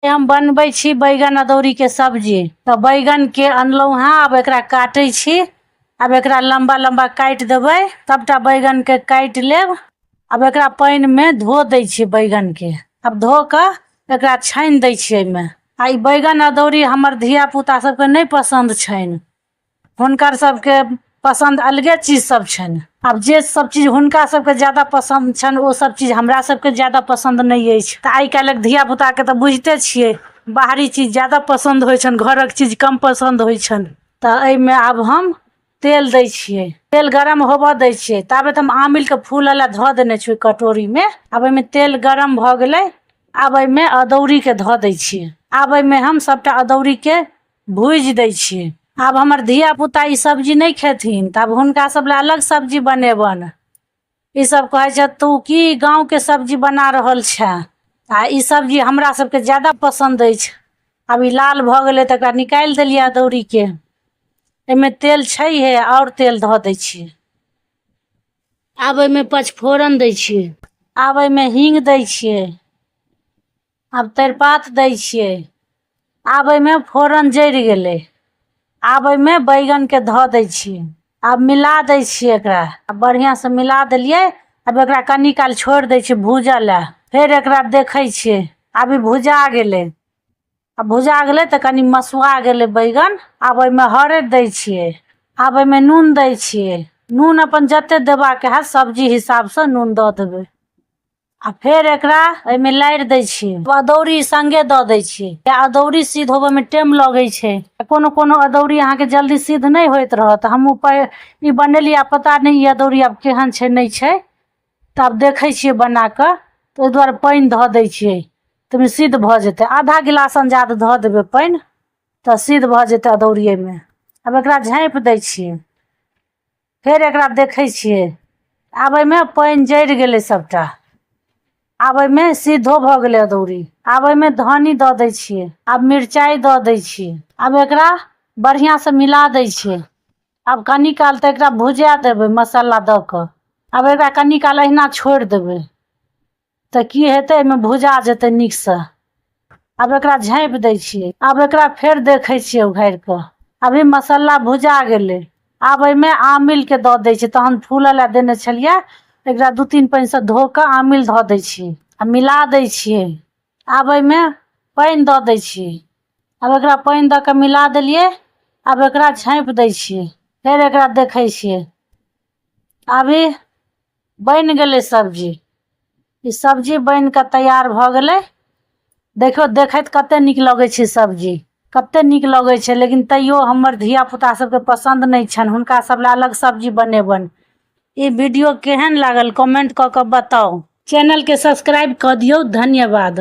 हम बनबै छी बैगन अदौरी के सब्जी। तो बैगन के अनलहुँ हाँ, अब एकरा काटै छी। अब एकरा लंबा लंबा काट देबै। सबटा बैगन के काट लेब। अब एकरा पानी में धो दै छी बैगन के। अब धो के एकरा छानि दै छी एमे। आ ई बैगन अदौरी हमर धिया पुता सबके नहीं पसंद छनि, हुनकर सबके पसंद अलगे चीज सब छनि। अब जे सब चीज हुनका सबके ज्यादा पसंद छनि ओ सब चीज हमरा सबके ज्यादा पसंद नहीं अछि। त आइ काल्हिक धिया पुता के तो बुझते छियै, बाहरी चीज ज्यादा पसंद होइ छनि, घरक चीज कम पसंद होइ छनि। त एहिमे अब हम तेल दै छियै। तेल गरम होबऽ दै छियै। ताबे हम आमिल के फूल ला धो देने छियै कटोरी में। अब एहिमे तेल गरम भ गेलै। अब एहिमे अदौरी के धो दै छियै। अब एहिमे हम सबटा अदौरी के भूजि दै छियै। अब हमर धिया पुता ई सब्जी नहीं खेथिन, तब हुनका सब ला अलग सब्जी बनेबन। ई सब कहे छै तू की गांव के सब्जी बना रहल छै। आ ई सब्जी हमरा सबके ज्यादा पसंद अछि। अब ई लाल भ गेलै त एकरा निकालि देलियै अदौरी के। एमे तेल छैहे और तेल धो दै छियै। अब एमे पचफोरन दै छियै। अब एमे हींग दै छियै। अब तेजपात दै छियै। अब एमे फोरन जरि गेलै। अब एमे बैगन के धो दै छियै। अब मिला दै छियै एकरा। अब बढ़िया से मिला देलियै। अब एकरा कनी काल छोड़ दै छियै भूजऽ ला। फेर एकरा देखै छियै। अब ई भुजा गेलै। अब भुजा गेलै त कनी मसुआ गेलै बैगन। अब एमे हरैद दै छियै। अब एमे नून दै छियै। नून अपन जते देबाक है सब्जी हिसाब से नून द देबै। आ फेर एकरा एमे लारि दै छियै। अदौरी संगे द दै छियै। अदौरी सिद्ध होबे में टाइम लगै छै। कोनो कोनो अदौरी अहाँ के जल्दी सिद्ध नहीं होइत रहत। हमहू ई बनेलियै, आब पता नहीं ई अदौरी अब केहन छै नहीं छै। तब देखै छियै बना क। त ओहि दुआरे पानी धो दै छियै। तमे सिद्ध भ जेतै। आधा गिलास अंदाज धो देबै पानी त सिद्ध भ जेतै अदौरी एमे। अब एकरा झाँपि दै छियै। फेर एकरा देखै छियै। आब एमे पानी जरि गेलै सबटा। आब एमे सिद्धो भ गेलै अदौरी। आब एमे धनी द दै छियै। अब मिरचाई द दै छियै। अब एकरा बढ़िया से मिला दै छियै। अब कनी काल त एकरा भुजा देबै मसाला द क। अब एकरा कनी काल अहिना छोड़ि देबै। त की हेतै एमे भुजा जेतै नीक से। अब एकरा झाँपि दै छियै। अब एकरा फेर देखै छियै उघारि क। अभी मसाला भुजा गेलै। अब एमे आमिल के द दै छियै। तहन फूले ला देने छलियै। एकरा 2-3 पानी से धो क आमिल ध दै छियै। आ मिला दै छियै। आब एमे पानी द दै छियै। अब एकरा पानी द के मिला देलियै। अब एकरा झाँपि दै छियै। फेर एकरा देखै छियै। अभी बनि गेलै सब्जी। ई सब्जी बन के तैयार भ गेलै। देखो देखैत कते नीक लगै छै सब्जी। कते नीक लगै छै, लेकिन तैयो हमर धिया पुता सबके पसंद नहीं छनि। हुनका सब ला अलग सब्जी बनेबन। ई वीडियो केहन लागल कमेंट क के बताउ। चैनल के सब्सक्राइब क दियौ। धन्यवाद।